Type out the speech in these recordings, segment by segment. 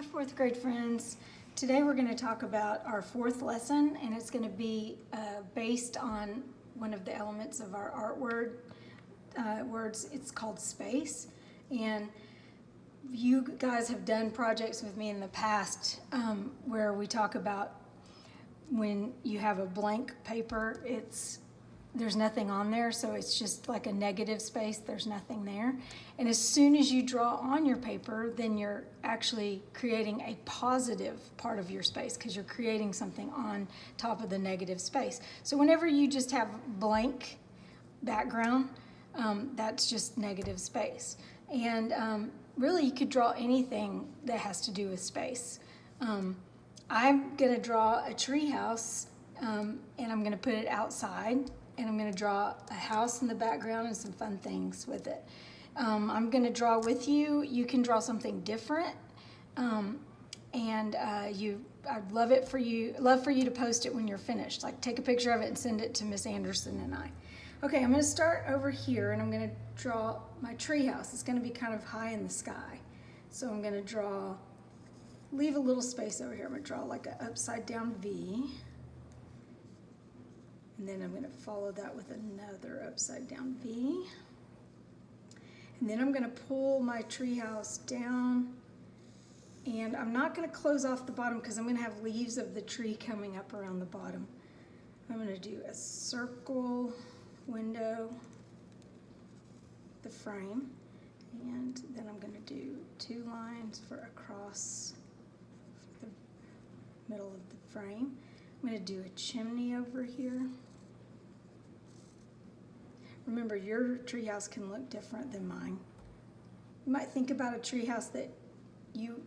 fourth grade friends. Today we're going to talk about our fourth lesson, and it's going to be based on one of the elements of our art words. It's called space. And you guys have done projects with me in the past where we talk about when you have a blank paper, there's nothing on there, so it's just like a negative space, there's nothing there. And as soon as you draw on your paper, then you're actually creating a positive part of your space because you're creating something on top of the negative space. So whenever you just have blank background, that's just negative space. And really you could draw anything that has to do with space. I'm gonna draw a tree house and I'm gonna put it outside. And I'm going to draw a house in the background and some fun things with it. I'm going to draw with you. You can draw something different, I'd love for you to post it when you're finished. Like take a picture of it and send it to Miss Anderson and I. Okay, I'm going to start over here and I'm going to draw my tree house. It's going to be kind of high in the sky, so I'm going to leave a little space over here. I'm going to draw like an upside down V. And then I'm going to follow that with another upside down V. And then I'm going to pull my treehouse down. And I'm not going to close off the bottom because I'm going to have leaves of the tree coming up around the bottom. I'm going to do a circle window, the frame. And then I'm going to do 2 lines for across the middle of the frame. I'm going to do a chimney over here. Remember, your treehouse can look different than mine. You might think about a treehouse that you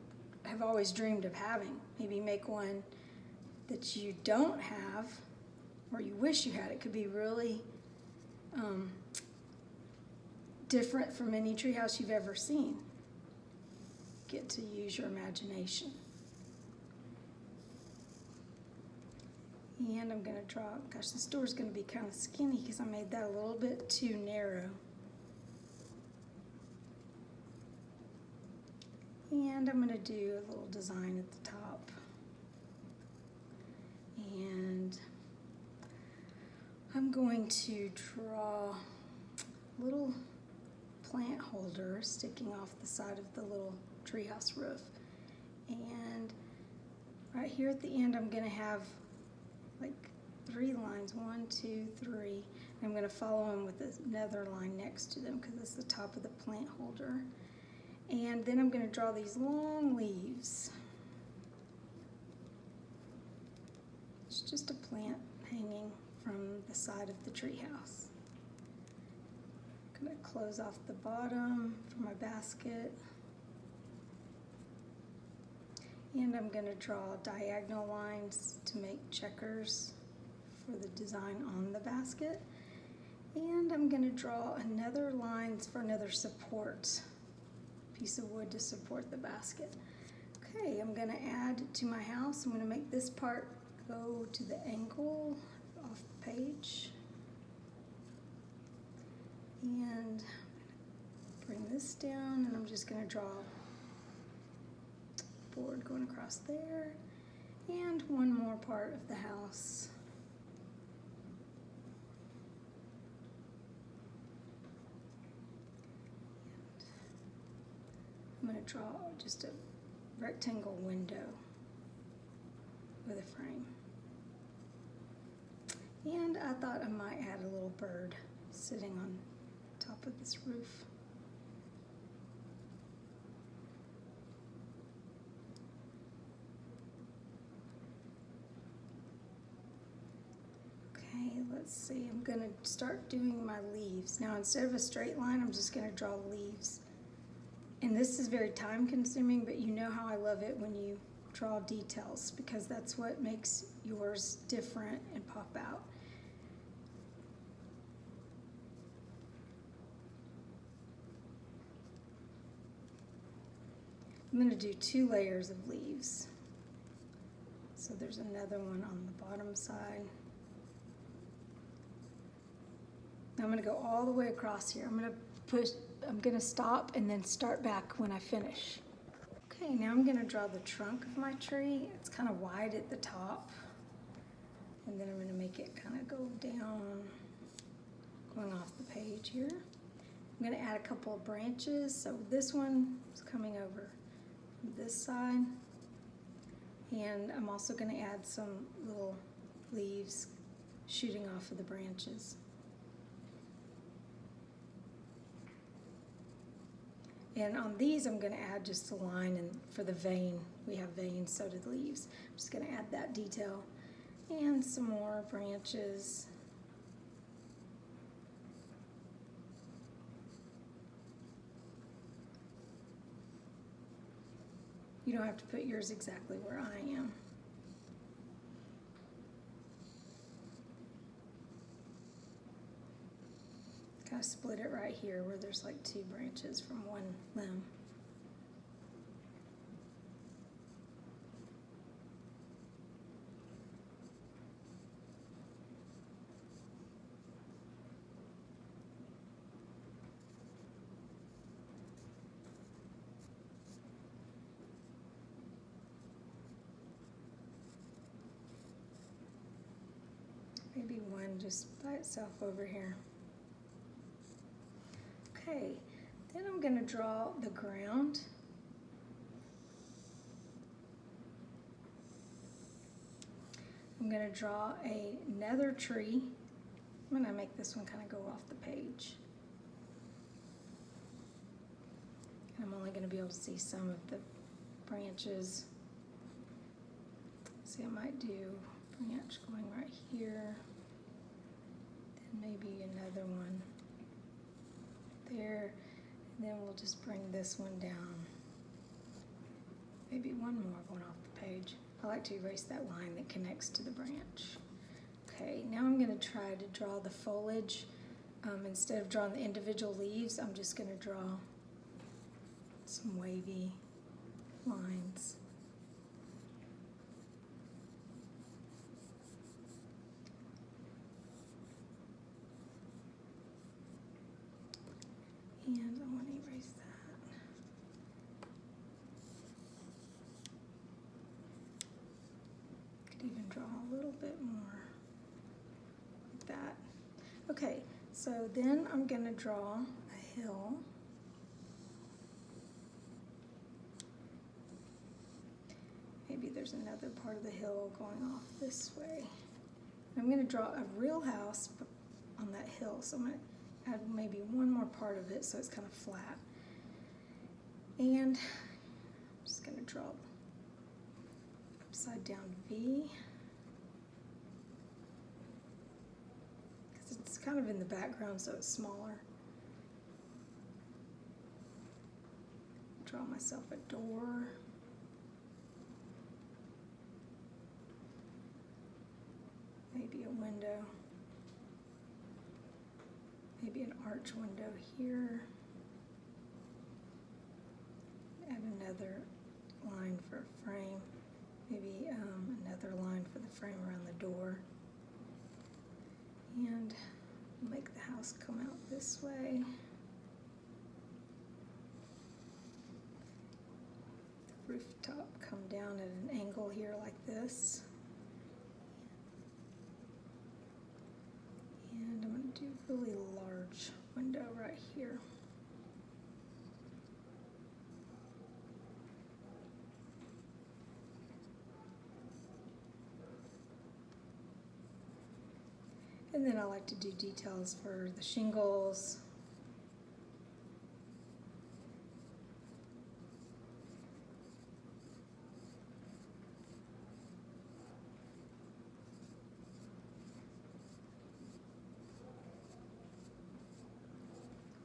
have always dreamed of having. Maybe make one that you don't have or you wish you had. It could be really different from any treehouse you've ever seen. Get to use your imagination. And I'm going to draw, gosh, this door's going to be kind of skinny because I made that a little bit too narrow. And I'm going to do a little design at the top. And I'm going to draw a little plant holder sticking off the side of the little treehouse roof. And right here at the end, I'm going to have like 3 lines, 1, 2, 3. I'm going to follow them with another line next to them because it's the top of the plant holder. And then I'm going to draw these long leaves. It's just a plant hanging from the side of the tree house. I'm going to close off the bottom for my basket. And I'm going to draw diagonal lines to make checkers for the design on the basket. And I'm going to draw another lines for another support, piece of wood to support the basket. Okay, I'm going to add to my house. I'm going to make this part go to the angle off the page. And bring this down, and I'm just going to draw board going across there, and one more part of the house. I'm going to draw just a rectangle window with a frame. And I thought I might add a little bird sitting on top of this roof. Let's see, I'm going to start doing my leaves. Now instead of a straight line, I'm just going to draw leaves. And this is very time consuming, but you know how I love it when you draw details because that's what makes yours different and pop out. I'm going to do 2 layers of leaves. So there's another one on the bottom side. I'm going to go all the way across here. I'm going to stop and then start back when I finish. Okay, now I'm gonna draw the trunk of my tree. It's kind of wide at the top. And then I'm gonna make it kind of go down, going off the page here. I'm gonna add a couple of branches. So this one is coming over from this side. And I'm also gonna add some little leaves shooting off of the branches. And on these, I'm gonna add just a line, and for the vein, we have veins, so do the leaves. I'm just gonna add that detail and some more branches. You don't have to put yours exactly where I am. Kind of split it right here where there's like 2 branches from one limb. Maybe one just by itself over here. Okay, then I'm gonna draw the ground. I'm gonna draw another tree. I'm gonna make this one kind of go off the page. And I'm only gonna be able to see some of the branches. See, I might do a branch going right here. Then maybe another one there, and then we'll just bring this one down. Maybe one more going off the page. I like to erase that line that connects to the branch. Okay, now I'm going to try to draw the foliage. Instead of drawing the individual leaves, I'm just going to draw some wavy lines. And I want to erase that. Could even draw a little bit more like that. Okay, so then I'm going to draw a hill. Maybe there's another part of the hill going off this way. I'm going to draw a real house on that hill, so I'm going to add maybe one more part of it so it's kind of flat. And I'm just going to draw upside down V, because it's kind of in the background, so it's smaller. Draw myself a door. Maybe a window. Maybe an arch window here. Add another line for a frame. Maybe another line for the frame around the door. And make the house come out this way. The rooftop come down at an angle here like this. And I'm going to do a really large window right here. And then I like to do details for the shingles.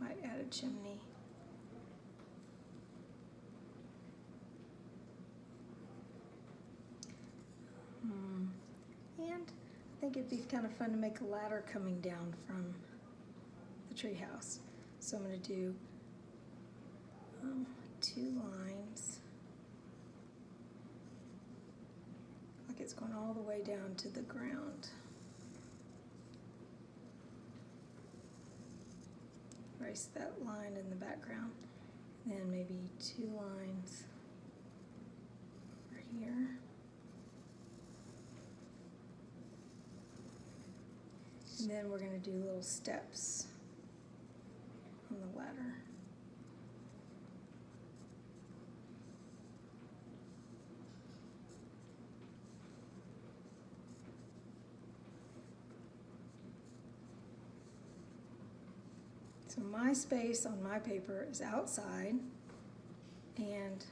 Might add a chimney. And I think it'd be kind of fun to make a ladder coming down from the tree house. So I'm going to do 2 lines, like it's going all the way down to the ground. Erase that line in the background. Then maybe 2 lines And then we're going to do little steps on the ladder. So my space on my paper is outside, and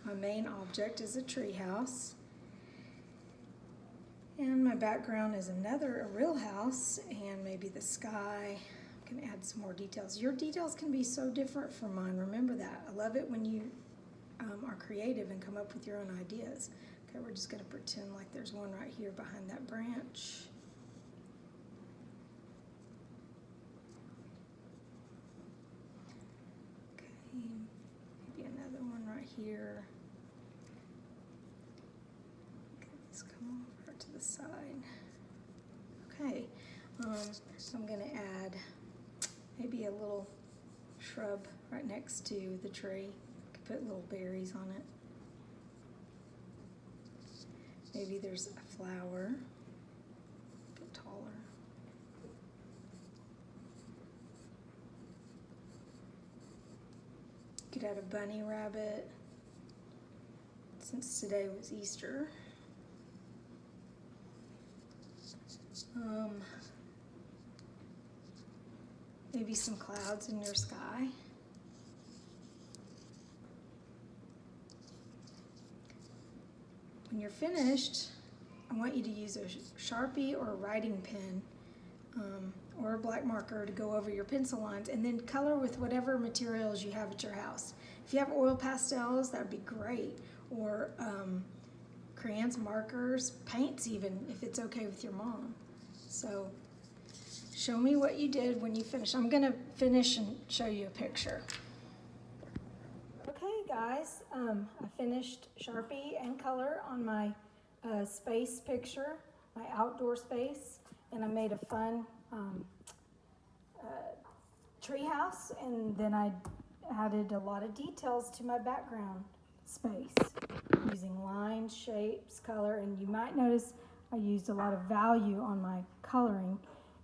my main object is a tree house. And my background is a real house, and maybe the sky. I can add some more details. Your details can be so different from mine. Remember that. I love it when you are creative and come up with your own ideas. Okay, we're just going to pretend like there's one right here behind that branch. Okay, maybe another one right here. Okay, let's come over to the side. Okay, so I'm going to add maybe a little shrub right next to the tree. Could put little berries on it. Maybe there's a flower, a bit taller. Could add a bunny rabbit, since today was Easter. Maybe some clouds in your sky. When you're finished, I want you to use a Sharpie or a writing pen or a black marker to go over your pencil lines, and then color with whatever materials you have at your house. If you have oil pastels, that would be great, or crayons, markers, paints even, if it's okay with your mom. So show me what you did when you finish. I'm going to finish and show you a picture. Okay, guys, I finished Sharpie and color on my space picture, my outdoor space, and I made a fun tree house, and then I added a lot of details to my background space using lines, shapes, color, and you might notice I used a lot of value on my coloring.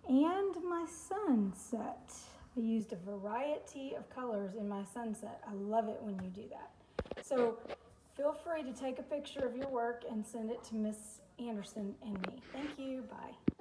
And my sunset. I used a variety of colors in my sunset. I love it when you do that. So feel free to take a picture of your work and send it to Miss Anderson and me. Thank you. Bye.